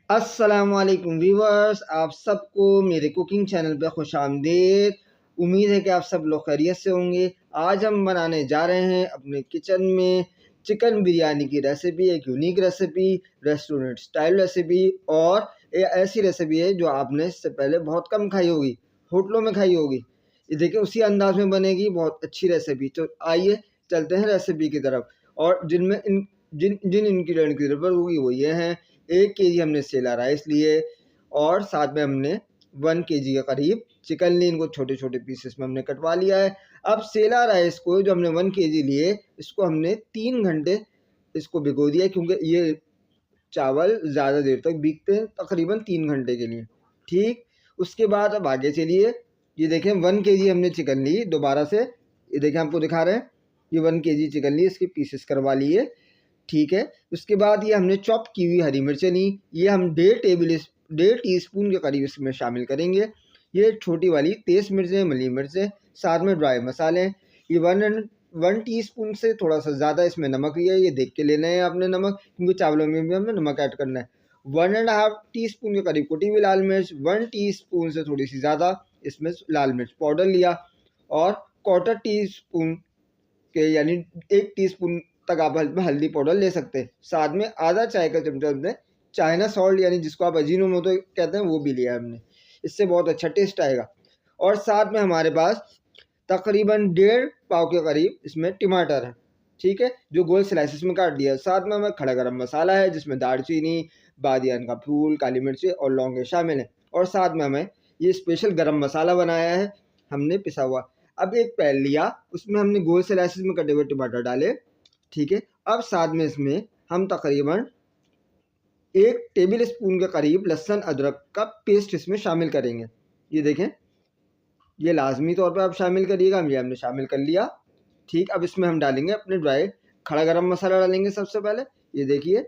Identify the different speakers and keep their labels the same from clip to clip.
Speaker 1: अस्सलामुअलैकुम व्यूवर्स, आप सबको मेरे कुकिंग चैनल पे खुश आमदीद। उम्मीद है कि आप सब लोग खैरियत से होंगे। आज हम बनाने जा रहे हैं अपने किचन में चिकन बिरयानी की रेसिपी, एक unique recipe, restaurant style recipe. और ये ऐसी रेसिपी है जो आपने इससे पहले बहुत कम खाई होगी, होटलों में खाई होगी। ये देखिए उसी अंदाज में बनेगी, बहुत अच्छी रेसिपी। तो आइए चलते हैं रेसिपी की तरफ। और जिनमें इन जिन जिन इंग्रेडिएंट की ज़रूरत होगी वो ये हैं। 1 केजी हमने सेला राइस लिए और साथ में हमने 1 केजी के करीब चिकन ली। इनको छोटे छोटे पीसेस में हमने कटवा लिया है। अब सेला राइस को जो हमने 1 केजी लिए, इसको हमने 3 घंटे इसको भिगो दिया, क्योंकि ये चावल ज़्यादा देर तक भीगते हैं, तकरीबन 3 घंटे के लिए। ठीक, उसके बाद अब आगे चलिए। ये देखें 1 केजी हमने चिकन ली दोबारा से, ये देखें आपको दिखा रहे हैं, ये 1 केजी चिकन ली, इसके पीसेस करवा लिए। ठीक है, उसके बाद ये हमने चॉप की हुई हरी मिर्चें ली, ये हम 1.5 टीस्पून के करीब इसमें शामिल करेंगे। ये छोटी वाली तेज मिर्चें, मली मिर्चें, साथ में ड्राई मसाले। ये 1 टीस्पून से थोड़ा सा ज़्यादा इसमें नमक लिया है, ये देख के लेना है आपने नमक, क्योंकि चावलों में भी हमें नमक ऐड करना है। 1.5 टीस्पून के करीब कुटी हुई लाल मिर्च, 1 टीस्पून से थोड़ी सी ज़्यादा इसमें लाल मिर्च पाउडर लिया। और 1/4 टीस्पून के यानी 1 टीस्पून तक आप हल्दी पाउडर ले सकते हैं। साथ में आधा चाय का चमचा हमने चाइना सॉल्ट, यानी जिसको आप अजीनोमोटो कहते हैं, वो भी लिया है हमने। इससे बहुत अच्छा टेस्ट आएगा। और साथ में हमारे पास तकरीबन 1.5 पाव के करीब इसमें टमाटर है, ठीक है, जो गोल स्लाइसिस में काट दिया। साथ में हमें खड़ा गरम मसाला है, जिसमें दालचीनी, बादियान का फूल, काली मिर्ची और लौंगे शामिल हैं। और साथ में हमें ये स्पेशल गरम मसाला बनाया है हमने पिसा हुआ। अब एक पैन लिया, उसमें हमने गोल स्लाइसिस में कटे हुए टमाटर डाले। ठीक है, अब साथ में इसमें हम तकरीबन 1 टेबल स्पून के करीब लहसुन अदरक का पेस्ट इसमें शामिल करेंगे। ये देखें, ये लाजमी तौर पर आप शामिल करिएगा, ये हमने शामिल कर लिया। ठीक, अब इसमें हम डालेंगे अपने ड्राई खड़ा गरम मसाला डालेंगे सबसे पहले। ये देखिए,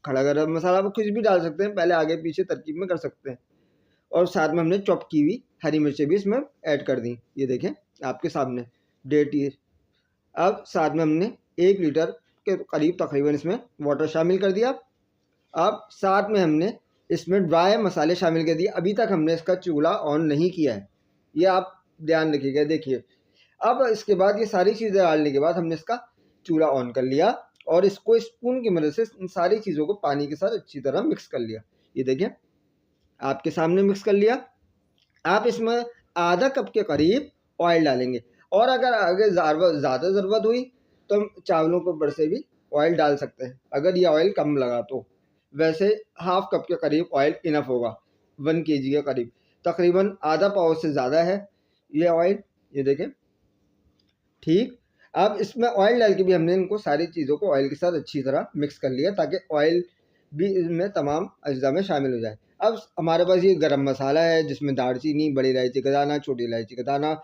Speaker 1: खड़ा गरम मसाला आप कुछ भी डाल सकते हैं, पहले आगे पीछे तरकीब में कर सकते हैं। और साथ में हमने चॉप की हुई हरी मिर्चें भी इसमें ऐड कर दी, ये देखें आपके सामने 1.5 टी। अब साथ में हमने 1 लीटर के करीब तकरीबन इसमें वाटर शामिल कर दिया। अब साथ में हमने इसमें ड्राई मसाले शामिल कर दिए। अभी तक हमने इसका चूल्हा ऑन नहीं किया है, ये आप ध्यान रखिएगा। देखिए, अब इसके बाद ये सारी चीज़ें डालने के बाद हमने इसका चूल्हा ऑन कर लिया और इसको स्पून की मदद से इन सारी चीज़ों को पानी के साथ अच्छी तरह मिक्स कर लिया। ये देखिए आपके सामने मिक्स कर लिया। आप इसमें आधा कप के करीब ऑयल डालेंगे, और अगर आगे ज़्यादा ज़रूरत हुई तो हम चावलों के ऊपर से भी ऑयल डाल सकते हैं, अगर ये ऑयल कम लगा तो। वैसे हाफ कप के करीब ऑयल इनफ होगा 1 केजी के करीब, तकरीबन आधा पाव से ज़्यादा है ये ऑयल। ये देखें, ठीक, अब इसमें ऑयल डाल के भी हमने इनको सारी चीज़ों को ऑयल के साथ अच्छी तरह मिक्स कर लिया, ताकि ऑयल भी इसमें तमाम अज्जा में शामिल हो जाए। अब हमारे पास ये गरम मसाला है, जिसमें दालचीनी, बड़ी इलायची का दाना, छोटी इलायची का दाना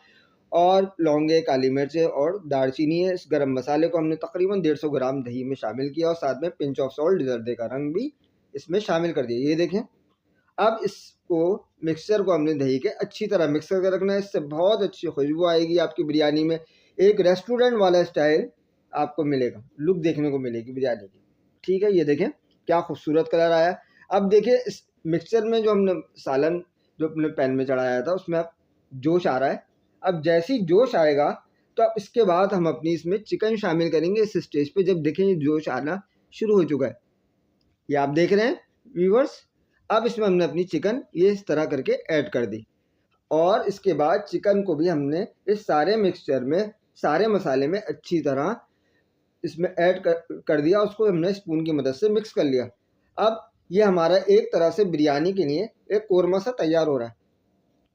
Speaker 1: और लौंगे, काली मिर्चें और दालचीनी है। इस गरम मसाले को हमने तकरीबन 150 ग्राम दही में शामिल किया और साथ में पिंच ऑफ सॉल्ट, जर्दे का रंग भी इसमें शामिल कर दिया। ये देखें, अब इसको मिक्सचर को हमने दही के अच्छी तरह मिक्स करके रखना है। इससे बहुत अच्छी खुशबू आएगी आपकी बिरयानी में, एक रेस्टोरेंट वाला स्टाइल आपको मिलेगा, लुक देखने को मिलेगी बिरयानी की। ठीक है, ये देखें क्या खूबसूरत कलर आया। अब देखिए इस मिक्सचर में जो हमने सालन जो अपने पैन में चढ़ाया था, उसमें अब जोश आ रहा है। अब जैसे ही जोश आएगा तो अब इसके बाद हम अपनी इसमें चिकन शामिल करेंगे। इस स्टेज पे जब देखें ये जोश आना शुरू हो चुका है, ये आप देख रहे हैं व्यूवर्स। अब इसमें हमने अपनी चिकन ये इस तरह करके ऐड कर दी, और इसके बाद चिकन को भी हमने इस सारे मिक्सचर में, सारे मसाले में अच्छी तरह इसमें ऐड कर दिया। उसको हमने स्पून की मदद से मिक्स कर लिया। अब ये हमारा एक तरह से बिरयानी के लिए एक कोरमा सा तैयार हो रहा है।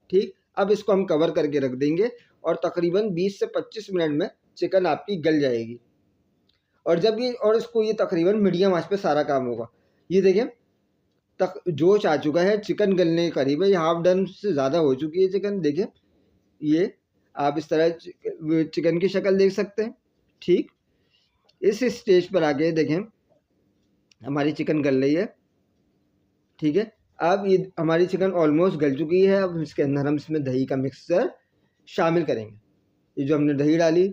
Speaker 1: ठीक, अब इसको हम कवर करके रख देंगे और तकरीबन 20 से 25 मिनट में चिकन आपकी गल जाएगी। और जब ये और इसको ये तकरीबन मीडियम आंच पे सारा काम होगा। ये देखें तक जोश आ चुका है, चिकन गलने के करीब है, ये हाफ डन से ज़्यादा हो चुकी है चिकन। देखें, ये आप इस तरह चिकन की शक्ल देख सकते हैं। ठीक, इस स्टेज पर आके देखें हमारी चिकन गल रही है। ठीक है, अब ये हमारी चिकन ऑलमोस्ट गल चुकी है। अब इसके अंदर हम इसमें दही का मिक्सचर शामिल करेंगे, ये जो हमने दही डाली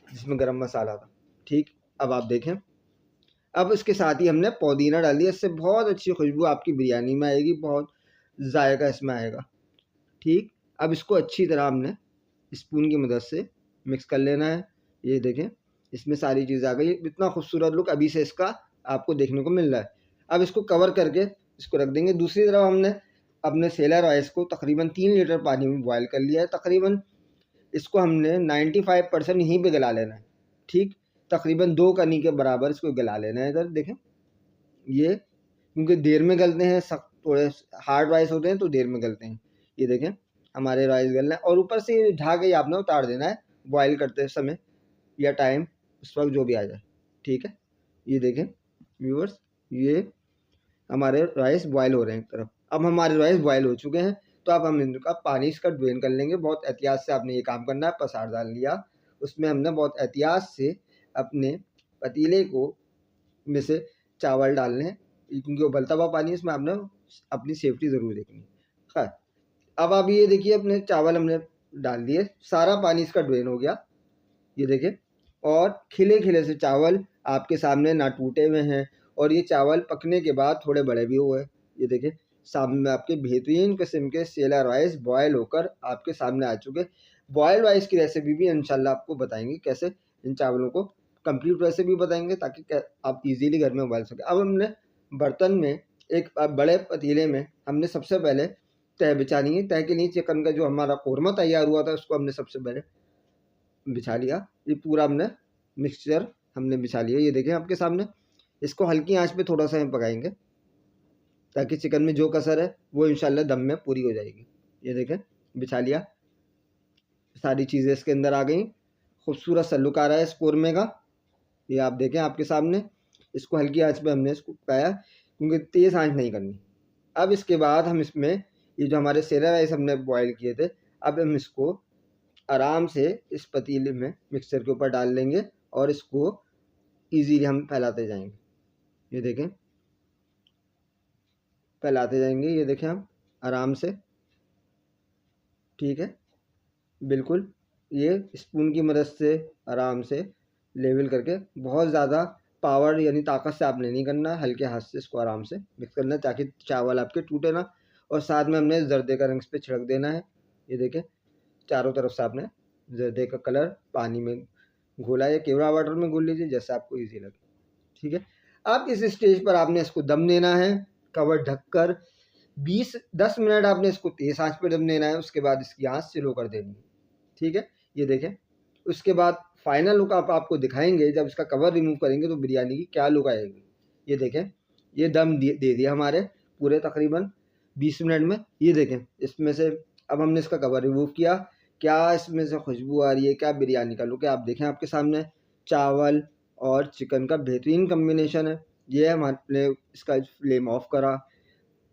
Speaker 1: जिसमें गरम मसाला था। ठीक, अब आप देखें अब इसके साथ ही हमने पुदीना डाल दिया, इससे बहुत अच्छी खुशबू आपकी बिरयानी में आएगी, बहुत जायका इसमें आएगा। ठीक, अब इसको अच्छी तरह हमने स्पून की मदद से मिक्स कर लेना है। ये देखें इसमें सारी चीज़ आ गई, इतना खूबसूरत लुक अभी से इसका आपको देखने को मिल रहा है। अब इसको कवर करके इसको रख देंगे। दूसरी तरफ हमने अपने सेलर राइस को तकरीबन 3 लीटर पानी में बॉयल कर लिया है। तकरीबन इसको हमने 95% यहीं पे गला लेना है। ठीक, तकरीबन 2 कनी के बराबर इसको गला लेना है। इधर देखें, ये क्योंकि देर में गलते हैं, सख्त थोड़े हार्ड राइस होते हैं तो देर में गलते हैं। ये देखें हमारे राइस गलना है, और ऊपर से ढाक के आपने उतार देना है बॉयल करते समय या टाइम उस वक्त जो भी आ जाए। ठीक है, ये देखें व्यूअर्स, ये हमारे राइस बॉयल हो रहे हैं एक तरफ। अब हमारे राइस बॉयल हो चुके हैं, तो अब हम इनका पानी इसका ड्रेन कर लेंगे। बहुत एहतियात से आपने ये काम करना है। पसार डाल लिया, उसमें हमने बहुत एहतियात से अपने पतीले को में से चावल डालने हैं, क्योंकि उबलता हुआ पानी है, इसमें आपने अपनी सेफ्टी ज़रूर देखनी है। खैर, अब आप ये देखिए अपने चावल हमने डाल दिए, सारा पानी इसका ड्रेन हो गया। ये देखें, और खिले खिले से चावल आपके सामने ना टूटे हुए हैं, और ये चावल पकने के बाद थोड़े बड़े भी हुए। ये देखें सामने आपके बेहतरीन किस्म के सेला राइस बॉयल होकर आपके सामने आ चुके। बॉयल राइस की रेसिपी भी इंशाल्लाह आपको बताएंगे, कैसे इन चावलों को कंप्लीट रेसिपी बताएंगे ताकि आप इजीली घर में उबाल सकें। अब हमने बर्तन में एक बड़े पतीले में हमने सबसे पहले तह बिछानी है। तह के लिए चिकन का जो हमारा कौरमा तैयार हुआ था उसको हमने सबसे पहले बिछा लिया। ये पूरा हमने मिक्सचर हमने बिछा लिया। ये देखें आपके सामने, इसको हल्की आंच पे थोड़ा सा हम पकाएंगे ताकि चिकन में जो कसर है वो इंशाल्लाह दम में पूरी हो जाएगी। ये देखें बिछा लिया, सारी चीज़ें इसके अंदर आ गई, खूबसूरत सा लुक आ रहा है इस कौरमे का। ये आप देखें आपके सामने, इसको हल्की आंच पे हमने इसको पकाया क्योंकि तेज़ आंच नहीं करनी। अब इसके बाद हम इसमें ये जो हमारे सेला राइस हमने बॉयल किए थे, अब हम इसको आराम से इस पतीले में मिक्सचर के ऊपर डाल लेंगे और इसको इजीली हम फैलाते जाएंगे। ये देखें फैलाते जाएंगे, ये देखें हम आराम से। ठीक है, बिल्कुल ये स्पून की मदद से आराम से लेवल करके, बहुत ज़्यादा पावर यानी ताकत से आपने नहीं करना, हल्के हाथ से इसको आराम से मिक्स करना है ताकि चावल आपके टूटे ना। और साथ में हमने जर्दे का रंग इस पर छिड़क देना है। ये देखें चारों तरफ से आपने जर्दे का कलर पानी में घोला या केवड़ा वाटर में घोल लीजिए, जैसे आपको ईजी लगे। ठीक है, आप इस स्टेज पर आपने इसको दम देना है, कवर ढककर 10 मिनट आपने इसको तेज आंच पर दम देना है। उसके बाद इसकी आंच स्लो कर देनी है। ठीक है, ये देखें उसके बाद फाइनल लुक आपको दिखाएंगे। जब इसका कवर रिमूव करेंगे तो बिरयानी की क्या लुक आएगी। ये देखें ये दम दे दिया हमारे पूरे तकरीबन 20 मिनट में। ये देखें इसमें से अब हमने इसका कवर रिमूव किया, क्या इसमें से खुशबू आ रही है, क्या बिरयानी का लुक है। आप देखें आपके सामने चावल और चिकन का बेहतरीन कम्बिनेशन है। ये हमने इसका फ्लेम ऑफ करा,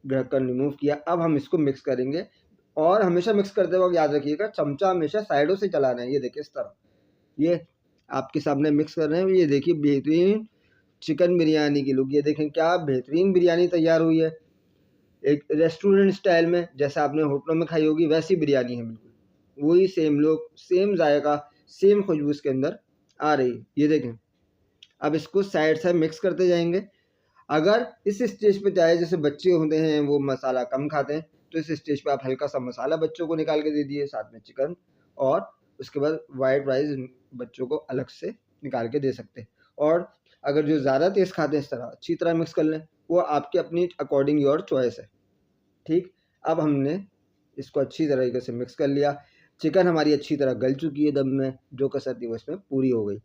Speaker 1: ढक्कन रिमूव किया। अब हम इसको मिक्स करेंगे, और हमेशा मिक्स करते वक्त याद रखिएगा चमचा हमेशा साइडों से चलाना है। ये देखिए इस तरह, ये आपके सामने मिक्स कर रहे हैं। ये देखिए बेहतरीन चिकन बिरयानी की लुक, ये देखें क्या बेहतरीन बिरयानी तैयार हुई है। एक रेस्टोरेंट स्टाइल में जैसे आपने होटलों में खाई होगी वैसी बिरयानी है, बिल्कुल वही सेम लुक, सेम जायका, सेम खुशबू इसके अंदर आ रही है। ये देखें अब इसको साइड से मिक्स करते जाएंगे। अगर इस स्टेज पे चाहे, जैसे बच्चे होते हैं वो मसाला कम खाते हैं, तो इस स्टेज पे आप हल्का सा मसाला बच्चों को निकाल के दे दिए, साथ में चिकन, और उसके बाद वाइट राइस बच्चों को अलग से निकाल के दे सकते हैं। और अगर जो ज़्यादा तेज़ खाते हैं इस तरह अच्छी तरह मिक्स कर लें, वो आपके अपनी अकॉर्डिंग योर चॉइस है। ठीक, अब हमने इसको अच्छी तरीके से मिक्स कर लिया। चिकन हमारी अच्छी तरह गल चुकी है दम में, जो कसर थी वो इसमें पूरी हो गई।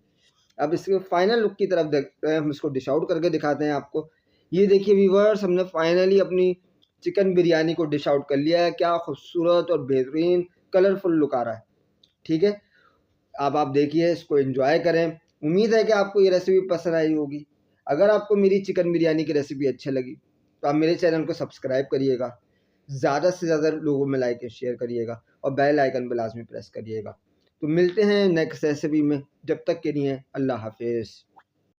Speaker 1: अब इसके फाइनल लुक की तरफ देखते हैं, हम इसको डिश आउट करके दिखाते हैं आपको। ये देखिए व्यूअर्स, हमने फाइनली अपनी चिकन बिरयानी को डिश आउट कर लिया है। क्या खूबसूरत और बेहतरीन कलरफुल लुक आ रहा है। ठीक है, अब आप देखिए इसको एंजॉय करें। उम्मीद है कि आपको ये रेसिपी पसंद आई होगी। अगर आपको मेरी चिकन बिरयानी की रेसिपी अच्छी लगी तो आप मेरे चैनल को सब्सक्राइब करिएगा, ज़्यादा से ज़्यादा लोगों में लाइक और शेयर करिएगा, और बेल आइकन पर लाजमी प्रेस करिएगा। तो मिलते हैं नेक्स्ट रेसिपी में, जब तक के लिए अल्लाह हाफिज़।